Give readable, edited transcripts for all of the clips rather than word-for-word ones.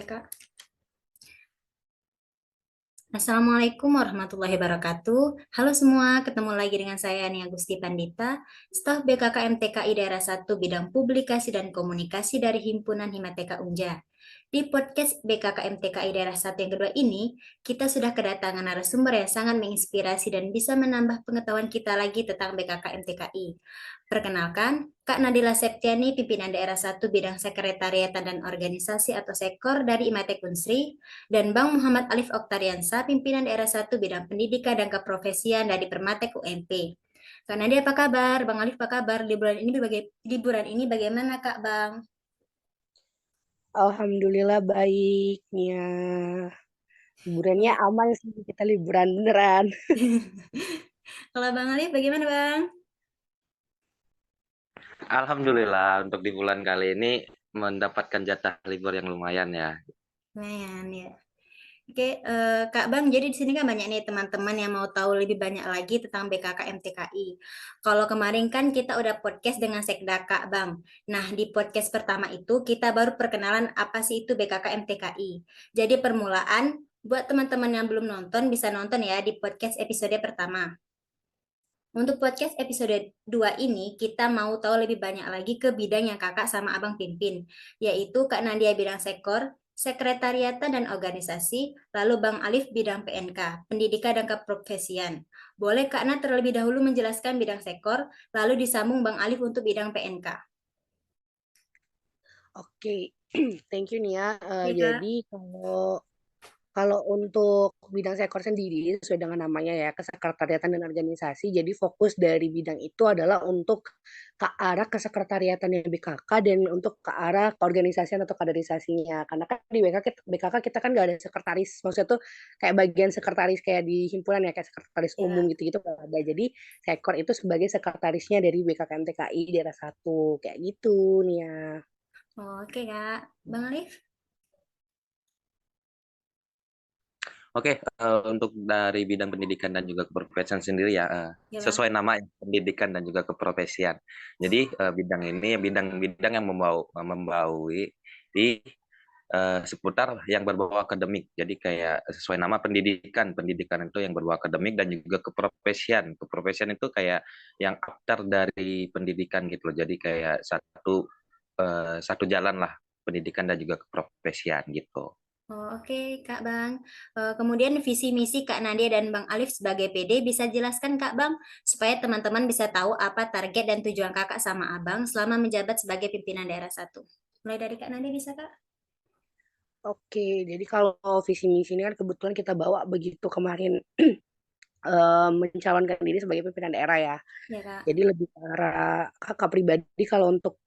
Kak. Assalamualaikum warahmatullahi wabarakatuh. Halo semua, ketemu lagi dengan saya Nia Gusti Pandita, staf BKK MTKI Daerah 1 Bidang Publikasi dan Komunikasi dari Himpunan Himateka Unja. Di podcast BKK MTKI Daerah 1 yang kedua ini, kita sudah kedatangan narasumber yang sangat menginspirasi dan bisa menambah pengetahuan kita lagi tentang BKK MTKI. Perkenalkan, Kak Nadila Septiani, pimpinan Daerah 1 Bidang Sekretariatan dan Organisasi atau Sekor dari Imatek Unsri, dan Bang Muhammad Alif Oktariansa, pimpinan Daerah 1 Bidang Pendidikan dan Keprofesian dari Permatek UMP. Kak Nadia apa kabar? Bang Alif apa kabar? Liburan ini bagaimana Kak Bang? Alhamdulillah baik, Nia. Liburannya Ya. aman sih, kita liburan beneran. Kalau Bang Alif bagaimana Bang? Alhamdulillah untuk di bulan kali ini mendapatkan jatah libur yang lumayan ya. Lumayan ya. Oke, Kak Bang, jadi di sini kan banyak nih teman-teman yang mau tahu lebih banyak lagi tentang BKK MTKI. Kalau kemarin kan kita udah podcast dengan Sekda Kak Bang. Nah, di podcast pertama itu kita baru perkenalan apa sih itu BKK MTKI. Jadi permulaan buat teman-teman yang belum nonton bisa nonton ya di podcast episode pertama. Untuk podcast episode 2 ini, kita mau tahu lebih banyak lagi ke bidang yang kakak sama abang pimpin, yaitu Kak Nadia bidang sekor, sekretariatan dan organisasi, lalu Bang Alif bidang PNK, pendidikan dan keprofesian. Boleh Kak Na terlebih dahulu menjelaskan bidang sekor, lalu disambung Bang Alif untuk bidang PNK. Oke, thank you Nia. Oke Kak. Jadi kalau untuk bidang sekor sendiri sesuai dengan namanya ya, kesekretariatan dan organisasi. Jadi fokus dari bidang itu adalah untuk ke arah kesekretariatan yang BKK dan untuk ke arah keorganisasian atau kaderisasinya. Karena kan di BKK kita kan nggak ada sekretaris. Maksudnya tuh kayak bagian sekretaris kayak di himpunan ya, kayak sekretaris umum Ya. gitu-gitu nggak ada. Jadi sekor itu sebagai sekretarisnya dari BKK MTKI daerah satu kayak gitu nih ya. Oke Kak. Bang Alif? Oke, untuk dari bidang pendidikan dan juga keprofesian sendiri ya, Ya Bang. sesuai nama ya, pendidikan dan juga keprofesian. Jadi bidang ini bidang yang membaui di seputar yang berbau akademik. Jadi kayak sesuai nama pendidikan, pendidikan itu yang berbau akademik dan juga keprofesian. Keprofesian itu kayak yang after dari pendidikan gitu loh. Jadi kayak satu jalan lah pendidikan dan juga keprofesian gitu. Oh, oke, Kak Bang. Kemudian visi misi Kak Nadia dan Bang Alif sebagai PD bisa jelaskan Kak Bang, supaya teman-teman bisa tahu apa target dan tujuan Kakak sama Abang selama menjabat sebagai pimpinan daerah satu. Mulai dari Kak Nadia bisa Kak? Oke, jadi kalau visi misi ini kan kebetulan kita bawa begitu kemarin mencalonkan diri sebagai pimpinan daerah ya. Ya Kak. Jadi lebih ke arah kakak pribadi kalau untuk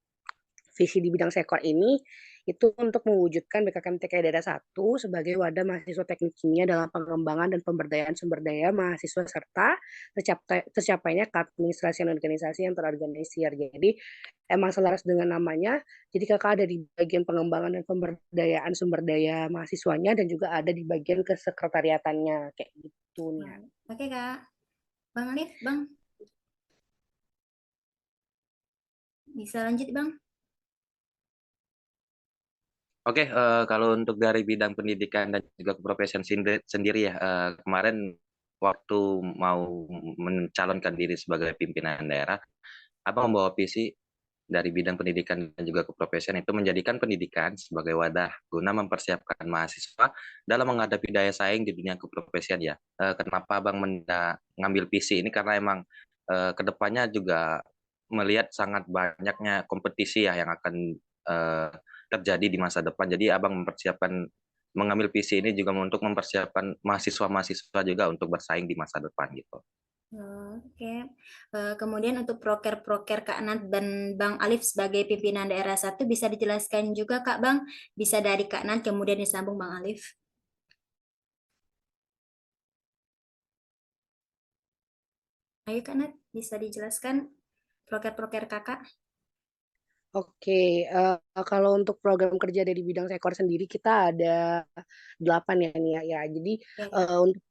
visi di bidang sekor ini itu untuk mewujudkan BKKMTK Daerah 1 sebagai wadah mahasiswa teknik kimia dalam pengembangan dan pemberdayaan sumber daya mahasiswa serta tercapainya keadministrasian organisasi yang terorganisir. Jadi emang selaras dengan namanya, jadi kakak ada di bagian pengembangan dan pemberdayaan sumber daya mahasiswanya dan juga ada di bagian kesekretariatannya kayak gitu nih. Oke Kak. Bang Alif, Bang, bisa lanjut Bang? Oke, kalau untuk dari bidang pendidikan dan juga keprofesian sendiri ya, kemarin waktu mau mencalonkan diri sebagai pimpinan daerah, Abang membawa visi dari bidang pendidikan dan juga keprofesian itu menjadikan pendidikan sebagai wadah guna mempersiapkan mahasiswa dalam menghadapi daya saing di dunia keprofesian ya. Kenapa Abang mengambil visi ini? Karena emang kedepannya juga melihat sangat banyaknya kompetisi ya yang akan eh, terjadi di masa depan. Jadi Abang mengambil visi ini juga untuk mempersiapkan mahasiswa-mahasiswa juga untuk bersaing di masa depan gitu. Oke. Kemudian untuk proker-proker Kak Nat dan Bang Alif sebagai pimpinan daerah satu bisa dijelaskan juga Kak Bang? Bisa dari Kak Nat kemudian disambung Bang Alif. Ayo Kak Nat, bisa dijelaskan proker-proker Kakak? Oke, kalau untuk program kerja dari bidang sekor sendiri kita ada 8 ya nih ya. Ya, jadi Ya Kak. untuk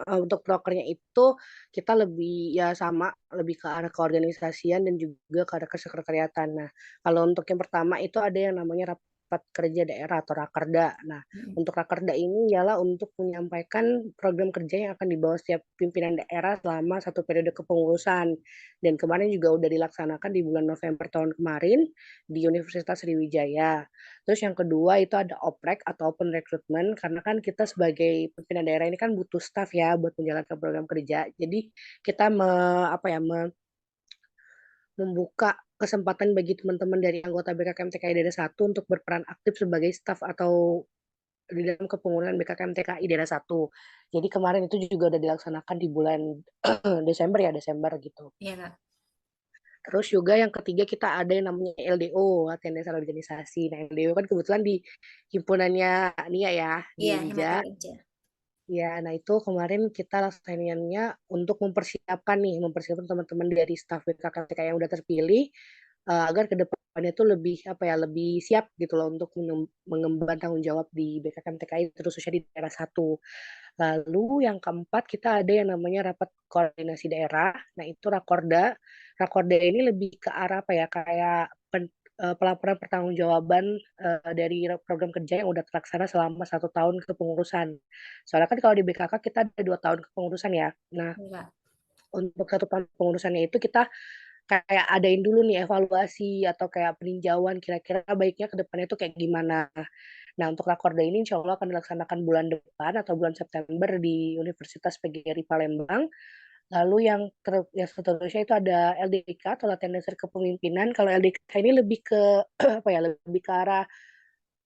untuk prokernya itu kita lebih ya sama lebih ke arah keorganisasian dan juga ke arah kesekretariatan. Nah, kalau untuk yang pertama itu ada yang namanya rapat kerja daerah atau rakerda. Nah, untuk rakerda ini ialah untuk menyampaikan program kerja yang akan dibawa setiap pimpinan daerah selama satu periode kepengurusan. Dan kemarin juga udah dilaksanakan di bulan November tahun kemarin di Universitas Sriwijaya. Terus yang kedua itu ada oprek atau open recruitment, karena kan kita sebagai pimpinan daerah ini kan butuh staff ya buat menjalankan program kerja. Jadi kita membuka kesempatan bagi teman-teman dari anggota BKKM TKI Daerah 1 untuk berperan aktif sebagai staf atau di dalam kepengurusan BKKM TKI Daerah 1. Jadi kemarin itu juga udah dilaksanakan di bulan Desember gitu. Iya, Kak. Terus juga yang ketiga kita ada yang namanya LDO, latihan dasar organisasi. Nah, LDO kan kebetulan di himpunannya Nia ya, di Iya, Unija. Himatek Unja. Ya, nah itu kemarin kita laksanainnya untuk mempersiapkan teman-teman dari staf BKKMTK yang udah terpilih agar ke depannya tuh lebih siap gitu loh untuk mengemban tanggung jawab di BKKMTKI terkhususnya di daerah 1. Lalu yang keempat kita ada yang namanya rapat koordinasi daerah. Nah, itu Rakorda. Rakorda ini lebih ke arah apa ya, kayak pelaporan pertanggungjawaban dari program kerja yang udah terlaksana selama 1 tahun kepengurusan. Soalnya kan kalau di BKK kita ada 2 tahun kepengurusan ya. Nah, Iya. untuk 1 tahun kepengurusannya itu kita kayak adain dulu nih evaluasi atau kayak peninjauan kira-kira baiknya ke depannya itu kayak gimana. Nah, untuk Rakorda ini insya Allah akan dilaksanakan bulan depan atau bulan September di Universitas PGRI Palembang. Lalu yang seterusnya itu ada LDK atau latihan dasar kepemimpinan. Kalau LDK ini lebih ke apa ya, lebih ke arah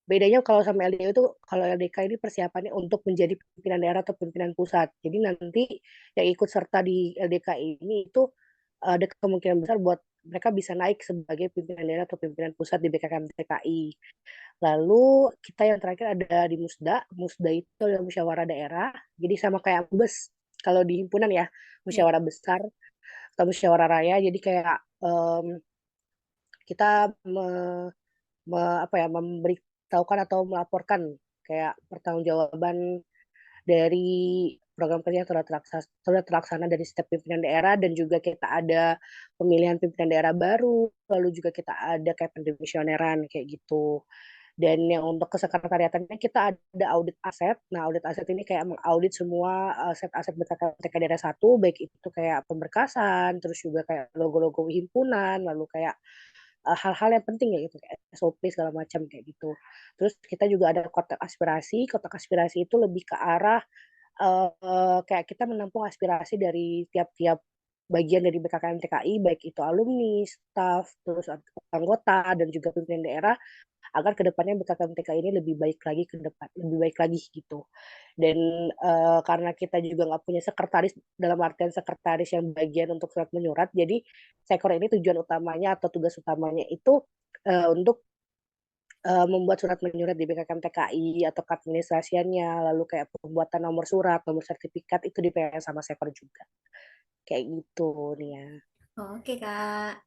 bedanya kalau sama LDK itu, kalau LDK ini persiapannya untuk menjadi pimpinan daerah atau pimpinan pusat. Jadi nanti yang ikut serta di LDK ini itu ada kemungkinan besar buat mereka bisa naik sebagai pimpinan daerah atau pimpinan pusat di BKKM TKI. Lalu kita yang terakhir ada di Musda. Musda itu adalah musyawarah daerah. Jadi sama kayak bus kalau di himpunan ya, Iya. musyawarah besar atau musyawarah raya. Jadi kayak kita memberitahukan atau melaporkan kayak pertanggungjawaban dari program kerja yang sudah terlaksana dari setiap pimpinan daerah, dan juga kita ada pemilihan pimpinan daerah baru, lalu juga kita ada kayak pendivisioneran kayak gitu. Dan yang untuk kesekretariatannya kita ada audit aset. Nah, audit aset ini kayak mengaudit semua aset-aset BKKMTK daerah 1, baik itu kayak pemberkasan, terus juga kayak logo-logo himpunan, lalu kayak hal-hal yang penting ya gitu, kayak SOP segala macam kayak gitu. Terus kita juga ada kotak aspirasi. Kotak aspirasi itu lebih ke arah kayak kita menampung aspirasi dari tiap-tiap bagian dari BKKM TKI, baik itu alumni, staf, terus anggota, dan juga pimpinan daerah, agar kedepannya BKKM TKI ini lebih baik lagi gitu. Dan karena kita juga nggak punya sekretaris, dalam artian sekretaris yang bagian untuk surat menyurat, jadi Sekor ini tujuan utamanya atau tugas utamanya itu untuk membuat surat menyurat di BKKM TKI atau keadministrasiannya, lalu kayak pembuatan nomor surat, nomor sertifikat itu dipegang sama Sekor juga. Kayak gitu nih ya. Oke, Kak.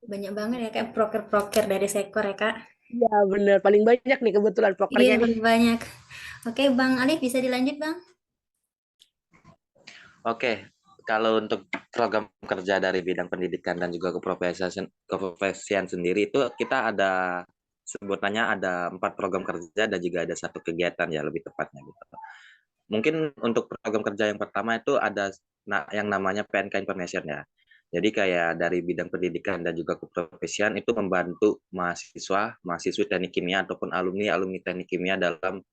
Banyak banget ya, Kak, proker-proker dari Sekor ya, Kak. Iya bener, paling banyak nih kebetulan Iya, prokernya nih. paling banyak. Oke, Bang Alif bisa dilanjut, Bang? Oke, kalau untuk program kerja dari bidang pendidikan dan juga keprofesian sendiri itu kita ada sebutannya ada 4 program kerja dan juga ada 1 kegiatan ya lebih tepatnya gitu. Mungkin untuk program kerja yang pertama itu ada yang namanya PNK Information ya. Jadi kayak dari bidang pendidikan dan juga keprofesian itu membantu mahasiswi teknik kimia ataupun alumni teknik kimia dalam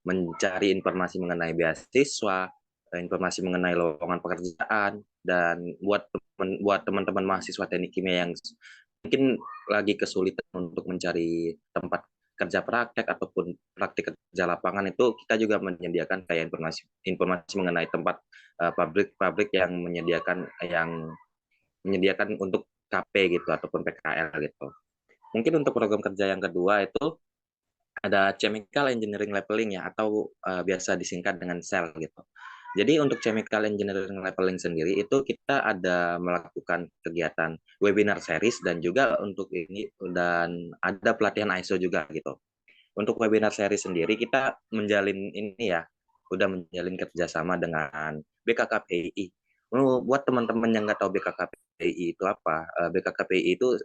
mencari informasi mengenai beasiswa, informasi mengenai lowongan pekerjaan, dan buat teman-teman mahasiswa teknik kimia yang mungkin lagi kesulitan untuk mencari tempat kerja praktek ataupun praktik kerja lapangan, itu kita juga menyediakan kayak informasi mengenai tempat pabrik-pabrik yang menyediakan untuk KP gitu ataupun PKL gitu. Mungkin untuk program kerja yang kedua itu ada Chemical Engineering Labeling ya, atau biasa disingkat dengan CEL gitu. Jadi untuk Chemical Engineering Labeling sendiri itu kita ada melakukan kegiatan webinar series dan juga untuk ini, dan ada pelatihan ISO juga gitu. Untuk webinar series sendiri kita udah menjalin kerjasama dengan BKKPI. Buat teman-teman yang nggak tahu BKKPI itu apa, BKKPI itu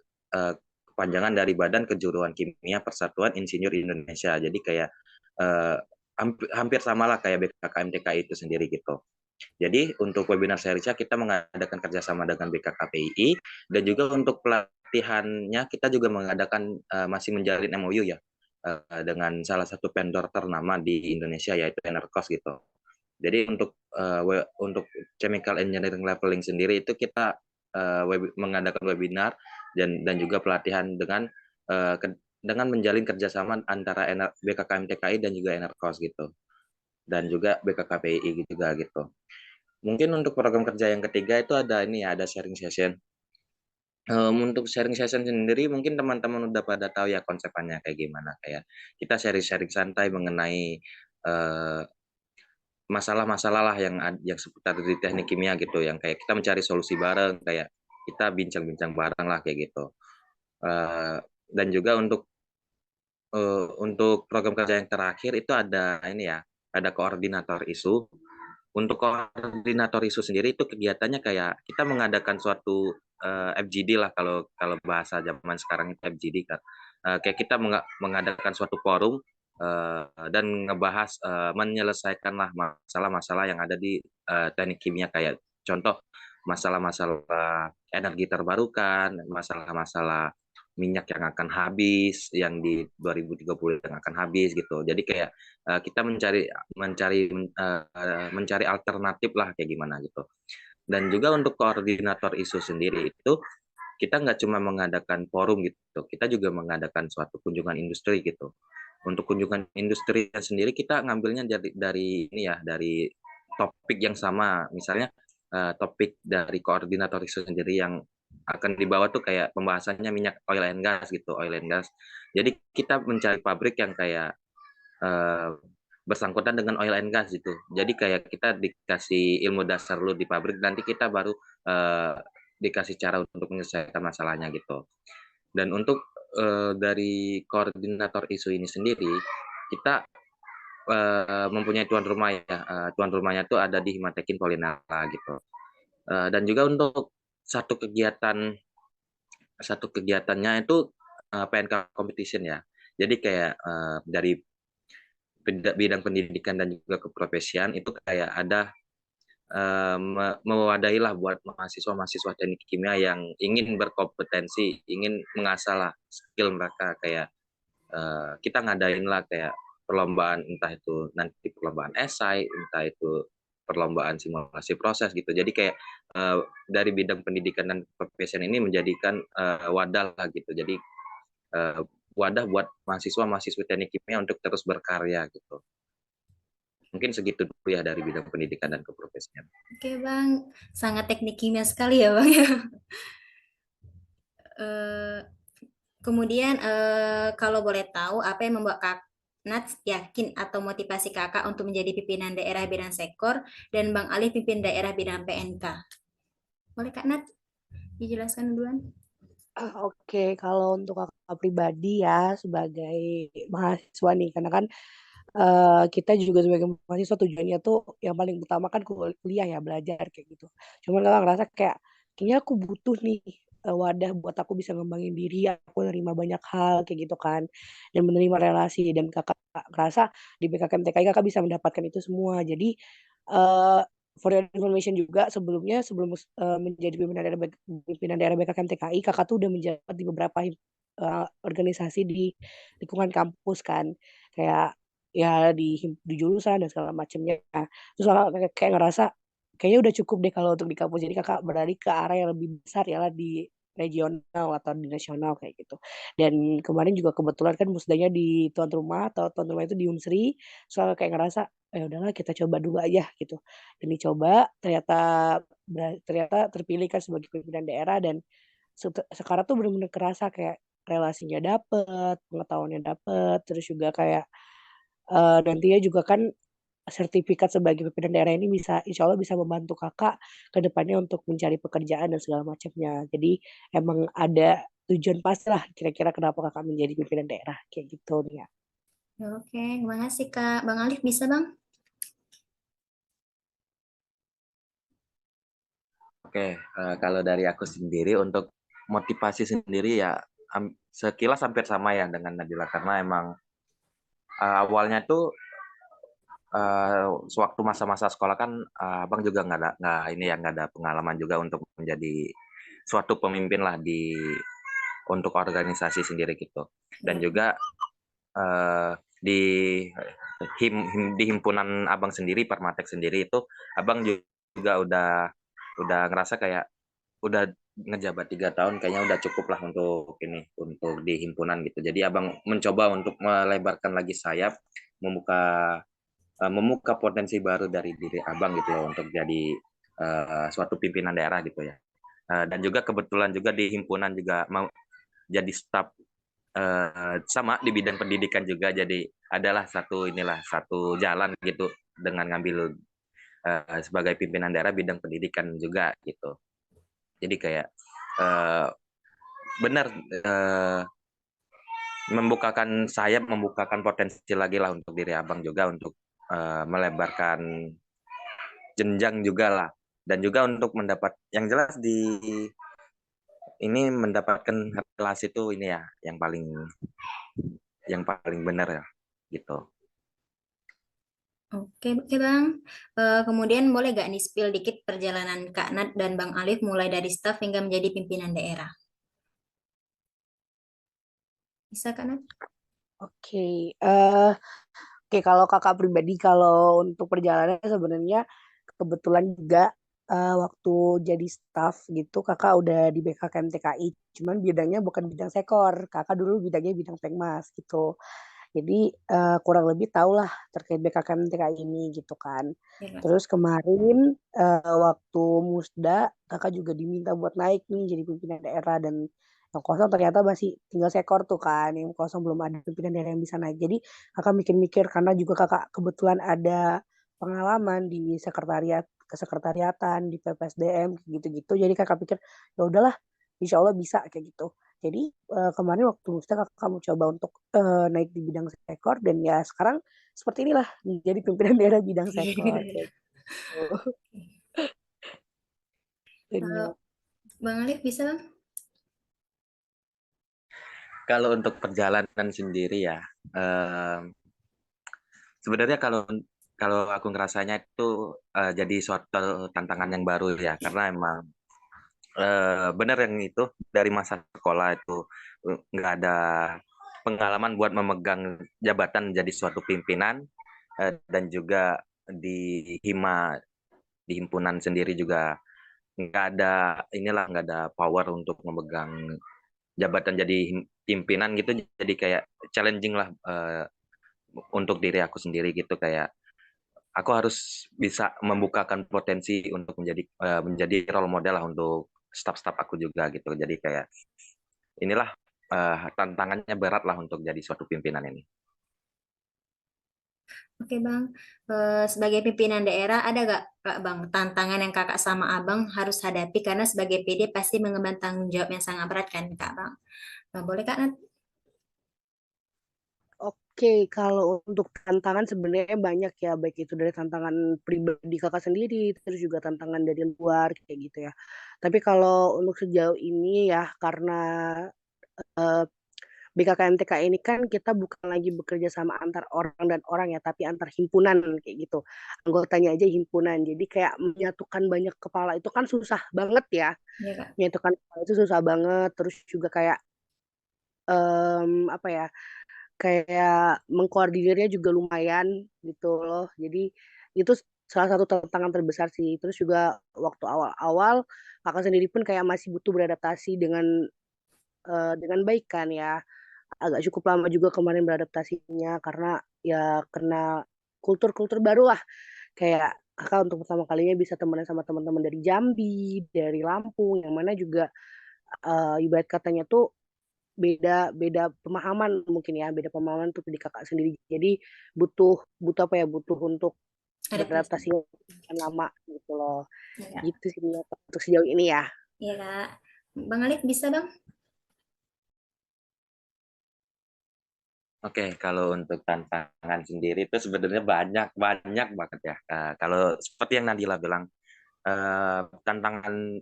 kepanjangan dari Badan Kejuruan Kimia Persatuan Insinyur Indonesia. Jadi kayak hampir samalah kayak BKKM TKI itu sendiri gitu. Jadi untuk webinar seriesnya kita mengadakan kerjasama dengan BKKPII, dan juga untuk pelatihannya kita juga mengadakan masih menjalin MOU ya dengan salah satu vendor ternama di Indonesia yaitu Enercos gitu. Jadi untuk chemical engineering leveling sendiri itu kita mengadakan webinar dan juga pelatihan dengan menjalin kerjasama antara BKKM TKI dan juga Enercos gitu, dan juga BKKPI juga gitu. Mungkin untuk program kerja yang ketiga itu ada ini ya, ada sharing session. Untuk sharing session sendiri mungkin teman-teman udah pada tahu ya konsepnya kayak gimana, kayak kita sharing-sharing santai mengenai masalah-masalah lah yang seputar di teknik kimia gitu, yang kayak kita mencari solusi bareng, kayak kita bincang-bincang bareng lah kayak gitu. Dan juga untuk program kerja yang terakhir itu ada ini ya, ada koordinator isu. Untuk koordinator isu sendiri itu kegiatannya kayak kita mengadakan suatu FGD lah, kalau bahasa zaman sekarang itu FGD kan. Kayak kita mengadakan suatu forum dan ngebahas menyelesaikan lah masalah-masalah yang ada di teknik kimia, kayak contoh masalah-masalah energi terbarukan, masalah-masalah minyak yang akan habis, yang di 2030 yang akan habis gitu. Jadi kayak kita mencari alternatif lah kayak gimana gitu. Dan juga untuk koordinator isu sendiri itu kita nggak cuma mengadakan forum gitu, kita juga mengadakan suatu kunjungan industri gitu. Untuk kunjungan industri sendiri kita ngambilnya dari ini ya, dari topik yang sama. Misalnya topik dari koordinator isu sendiri yang akan dibawa tuh kayak pembahasannya minyak, oil and gas gitu, oil and gas. Jadi kita mencari pabrik yang kayak bersangkutan dengan oil and gas gitu. Jadi kayak kita dikasih ilmu dasar dulu di pabrik, nanti kita baru dikasih cara untuk menyelesaikan masalahnya gitu. Dan untuk dari koordinator isu ini sendiri, kita mempunyai tuan rumah ya. Tuan rumahnya tuh ada di Himatekin Polinala gitu. Dan juga untuk satu kegiatannya itu PNK competition ya. Jadi kayak dari bidang pendidikan dan juga keprofesian itu kayak ada mewadahi lah buat mahasiswa-mahasiswa teknik kimia yang ingin berkompetensi, ingin mengasah lah skill mereka, kayak kita ngadain lah kayak perlombaan, entah itu nanti perlombaan esai, entah itu perlombaan simulasi proses gitu. Jadi kayak dari bidang pendidikan dan profesion ini menjadikan wadah lah gitu. Jadi wadah buat mahasiswa-mahasiswa teknik kimia untuk terus berkarya gitu. Mungkin segitu dulu ya dari bidang pendidikan dan keprofesian. Oke Bang, sangat teknik kimia sekali ya Bang ya. Kemudian kalau boleh tahu apa yang membuat Kak Nats yakin atau motivasi Kakak untuk menjadi pimpinan daerah bidang sekor dan Bang Ali pimpin daerah bidang PNK? Boleh Kak Nats dijelaskan duluan? Oke, kalau untuk kakak pribadi ya sebagai mahasiswa nih, karena kan kita juga sebagai mahasiswa tujuannya tuh yang paling utama kan kuliah ya, belajar kayak gitu. Cuman Kakak ngerasa kayak, kayaknya aku butuh nih, wadah buat aku bisa ngembangin diri, aku nerima banyak hal kayak gitu kan, dan menerima relasi, dan Kakak ngerasa di BKKM TKI Kakak bisa mendapatkan itu semua. Jadi, eee, for your information juga sebelumnya sebelum menjadi pimpinan daerah BKKM TKI, Kakak tuh udah menjabat di beberapa organisasi di lingkungan kampus kan. Kayak ya di jurusan dan segala macamnya. Terus Kakak kayak ngerasa, kayaknya udah cukup deh kalau untuk di kampus. Jadi Kakak beralih ke arah yang lebih besar yalah di regional atau di nasional kayak gitu. Dan kemarin juga kebetulan kan musdanya di tuan rumah atau tuan rumah itu di Unsri, soalnya kayak ngerasa, "Ya udahlah kita coba dulu aja," gitu. Dan dicoba ternyata terpilih kan sebagai pimpinan daerah, dan sekarang tuh bener-bener kerasa kayak relasinya dapet, pengetahuannya dapet, terus juga kayak nantinya juga kan sertifikat sebagai pimpinan daerah ini bisa insya Allah bisa membantu Kakak ke depannya untuk mencari pekerjaan dan segala macamnya. Jadi emang ada tujuan pastilah kira-kira kenapa Kakak menjadi pimpinan daerah, kayak gitu nih ya. Oke, terima kasih Kak. Bang Alif bisa Bang? Oke, kalau dari aku sendiri untuk motivasi sendiri ya sekilas hampir sama ya dengan Nadila, karena emang awalnya tuh sewaktu masa-masa sekolah kan abang juga nggak ada pengalaman juga untuk menjadi suatu pemimpin lah untuk organisasi sendiri gitu. Dan Ya. juga di di himpunan abang sendiri, Permatek sendiri itu abang juga udah ngerasa kayak udah ngejabat 3 tahun, kayaknya udah cukup lah untuk di himpunan gitu. Jadi abang mencoba untuk melebarkan lagi sayap, membuka potensi baru dari diri abang gitu loh, untuk jadi suatu pimpinan daerah gitu ya. Dan juga kebetulan juga di himpunan juga mau jadi staf sama di bidang pendidikan juga, jadi adalah satu jalan gitu dengan ngambil sebagai pimpinan daerah bidang pendidikan juga gitu. Jadi kayak uh, benar membukakan potensi lagi lah untuk diri abang juga, untuk melebarkan jenjang juga lah, dan juga untuk mendapat yang jelas ini mendapatkan relasi itu ini ya yang paling benar ya gitu. Oke, oke Bang. Kemudian boleh gak nih spill dikit perjalanan Kak Nat dan Bang Alif mulai dari staf hingga menjadi pimpinan daerah? Bisa Kak Nat? Oke, oke, kalau kakak pribadi, kalau untuk perjalanannya sebenarnya kebetulan juga waktu jadi staff gitu kakak udah di BKKM TKI, cuman bidangnya bukan bidang sekor, kakak dulu bidangnya bidang pengmas gitu. Jadi kurang lebih tahulah terkait BKKM TKI ini gitu kan. Ya, Kak. Terus kemarin waktu Musda kakak juga diminta buat naik nih jadi pimpinan daerah, dan yang kosong ternyata masih tinggal sekor tuh kan, yang kosong belum ada pimpinan daerah yang bisa naik. Jadi kakak mikir-mikir karena juga kakak kebetulan ada pengalaman di sekretariat kesekretariatan di PPSDM gitu-gitu. Jadi kakak pikir ya udahlah, insya Allah bisa kayak gitu. Jadi kemarin waktu kita kamu coba untuk naik di bidang sekor, dan ya sekarang seperti inilah menjadi pimpinan daerah bidang sekor kayak gitu. Kalau Benar. Bang Alif bisa Bang? Kalau untuk perjalanan sendiri ya, sebenarnya kalau kalau aku ngerasanya itu jadi suatu tantangan yang baru ya, karena emang benar yang itu dari masa sekolah itu nggak ada pengalaman buat memegang jabatan jadi suatu pimpinan, dan juga di di himpunan sendiri juga nggak ada power untuk memegang jabatan jadi pimpinan gitu. Jadi kayak challenging lah untuk diri aku sendiri gitu, kayak aku harus bisa membukakan potensi untuk menjadi role model lah untuk staff-staff aku juga gitu. Jadi kayak inilah tantangannya berat lah untuk jadi suatu pimpinan ini. Oke Bang, sebagai pimpinan daerah ada gak Kak Bang tantangan yang Kakak sama Abang harus hadapi karena sebagai PD pasti mengemban tanggung jawab yang sangat berat kan Kak Bang? Boleh Kak Nat? Oke, kalau untuk tantangan sebenarnya banyak ya, baik itu dari tantangan pribadi kakak sendiri, terus juga tantangan dari luar kayak gitu ya. Tapi kalau untuk sejauh ini ya, karena eh, BKKMTK ini kan kita bukan lagi bekerja sama antar orang dan orang ya, tapi antar himpunan kayak gitu. Anggotanya aja himpunan. Jadi kayak menyatukan banyak kepala itu kan susah banget ya. Ya Kak. Menyatukan kepala itu susah banget. Terus juga kayak apa ya? Kayak mengkoordinirnya juga lumayan gitu loh. Jadi itu salah satu tantangan terbesar sih. Terus juga waktu awal-awal kakak sendiri pun kayak masih butuh beradaptasi dengan baik kan ya, agak cukup lama juga kemarin beradaptasinya karena ya kena kultur-kultur baru lah, kayak kakak untuk pertama kalinya bisa temenan sama teman-teman dari Jambi, dari Lampung, yang mana juga ibarat katanya tuh beda beda pemahaman mungkin ya, beda pemahaman tuh di kakak sendiri. Jadi butuh butuh apa ya, butuh untuk Adaptasi. beradaptasi yang lama gitu loh. Ya Kak. Gitu sih Mia, untuk sejauh ini ya. Ya Kak. Bang Alif bisa Bang? Oke, kalau untuk tantangan sendiri itu sebenarnya banyak banyak banget ya. Kalau seperti yang Nadila bilang, tantangan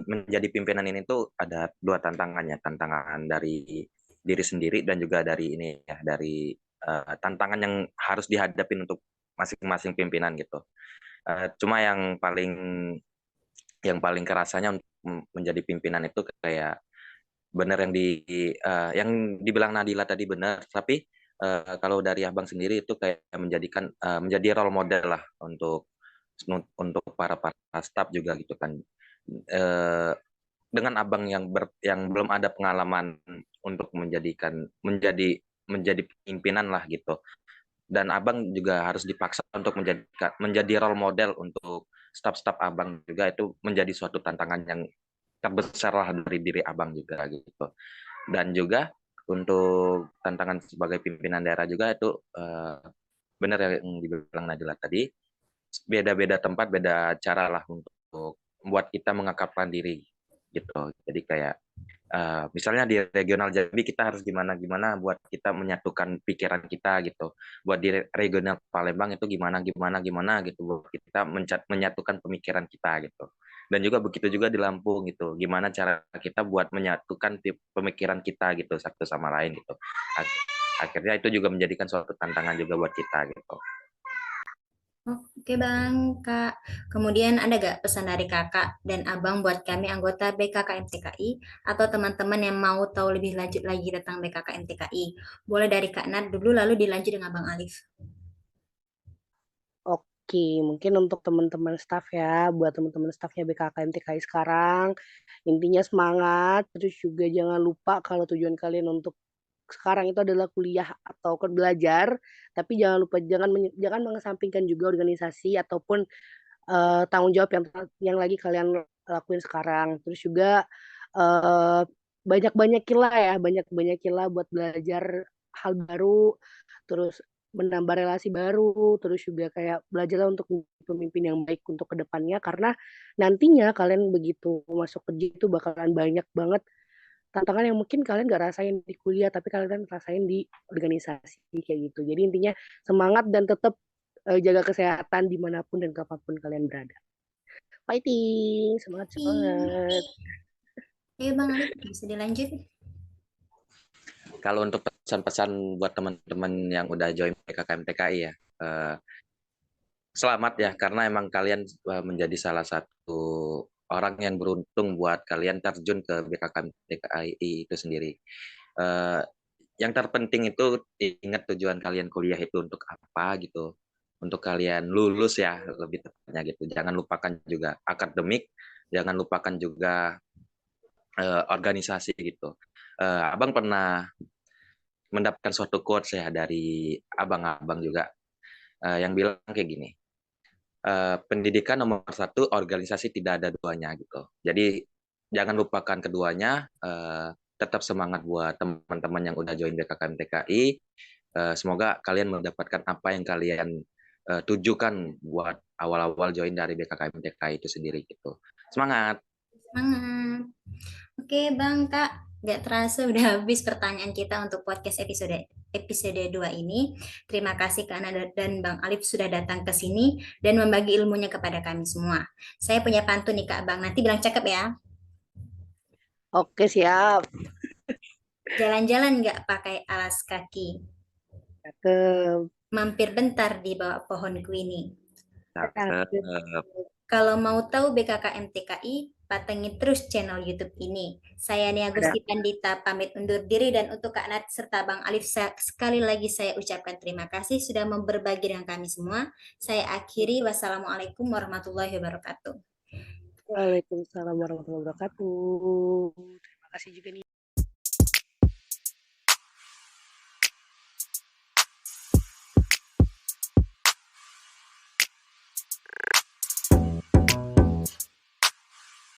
menjadi pimpinan ini tuh ada dua tantangannya, tantangan dari diri sendiri dan juga dari ini ya, dari tantangan yang harus dihadapin untuk masing-masing pimpinan gitu. Cuma yang paling kerasanya untuk menjadi pimpinan itu kayak benar yang dibilang Nadila tadi benar, tapi kalau dari Abang sendiri itu kayak menjadi role model lah untuk para staff juga gitu kan. Eh, dengan Abang yang belum ada pengalaman untuk menjadi pimpinan lah gitu. Dan Abang juga harus dipaksa untuk menjadi role model untuk staff-staff Abang juga, itu menjadi suatu tantangan yang terbesar lah dari diri Abang juga gitu. Dan juga untuk tantangan sebagai pimpinan daerah juga itu benar yang dibilang Nadila tadi, beda-beda tempat, beda cara lah untuk membuat kita mengungkapkan diri gitu. Jadi kayak misalnya di regional Jambi kita harus gimana buat kita menyatukan pikiran kita gitu. Buat di regional Palembang itu gimana gitu buat kita menyatukan pemikiran kita gitu. Dan juga begitu juga di Lampung gitu. Gimana cara kita buat menyatukan pemikiran kita gitu satu sama lain gitu. Akhirnya itu juga menjadikan suatu tantangan juga buat kita gitu. Oke Bang, Kak. Kemudian ada gak pesan dari Kakak dan Abang buat kami anggota BKKM TKI atau teman-teman yang mau tahu lebih lanjut lagi tentang BKKM TKI? Boleh dari Kak Nad dulu, lalu dilanjut dengan Bang Alif. Oke, mungkin untuk teman-teman staff ya, buat teman-teman staffnya BKKM TKI sekarang, intinya semangat, terus juga jangan lupa kalau tujuan kalian untuk sekarang itu adalah kuliah atau belajar, tapi jangan mengesampingkan juga organisasi ataupun tanggung jawab yang lagi kalian lakuin sekarang. Terus juga uh, banyak-banyakilah ya, banyak-banyakilah buat belajar hal baru, terus menambah relasi baru, terus juga kayak belajarlah untuk menjadi pemimpin yang baik untuk kedepannya, karena nantinya kalian begitu masuk kerja itu bakalan banyak banget tantangan yang mungkin kalian gak rasain di kuliah, tapi kalian rasain di organisasi kayak gitu. Jadi intinya semangat dan tetap jaga kesehatan dimanapun dan kapanpun kalian berada. Fighting, semangat semangat. Ayo Bang Alif, bisa dilanjut. Kalau untuk pesan-pesan buat teman-teman yang udah join BKKM TKI ya, selamat ya, karena emang kalian menjadi salah satu orang yang beruntung buat kalian terjun ke BKKM TKI itu sendiri. Yang terpenting itu ingat tujuan kalian kuliah itu untuk apa gitu, untuk kalian lulus ya lebih tepatnya gitu. Jangan lupakan juga akademik, jangan lupakan juga organisasi gitu. Abang pernah mendapatkan suatu quotes ya dari abang-abang juga yang bilang kayak gini, pendidikan nomor satu, organisasi tidak ada duanya gitu. Jadi jangan lupakan keduanya, tetap semangat buat teman-teman yang udah join BKKM TKI. Semoga kalian mendapatkan apa yang kalian tujukan buat awal-awal join dari BKKM TKI itu sendiri gitu. Semangat. Semangat. Oke Bang, Kak. Gak terasa udah habis pertanyaan kita untuk podcast episode 2 ini. Terima kasih Kak Ana dan Bang Alif sudah datang ke sini dan membagi ilmunya kepada kami semua. Saya punya pantun nih Kak Bang, nanti bilang cakep ya. Oke, siap. Jalan-jalan nggak pakai alas kaki. Cakep. Mampir bentar di bawah pohon kuini. Cakep. Kalau mau tahu BKKM TKI, patengin terus channel YouTube ini. Saya Nia Ada. Gusti Pandita pamit undur diri, dan untuk Kak Nat serta Bang Alif sekali lagi saya ucapkan terima kasih sudah berbagi dengan kami semua. Saya akhiri, wassalamualaikum warahmatullahi wabarakatuh. Waalaikumsalam warahmatullahi wabarakatuh. Terima kasih juga nih.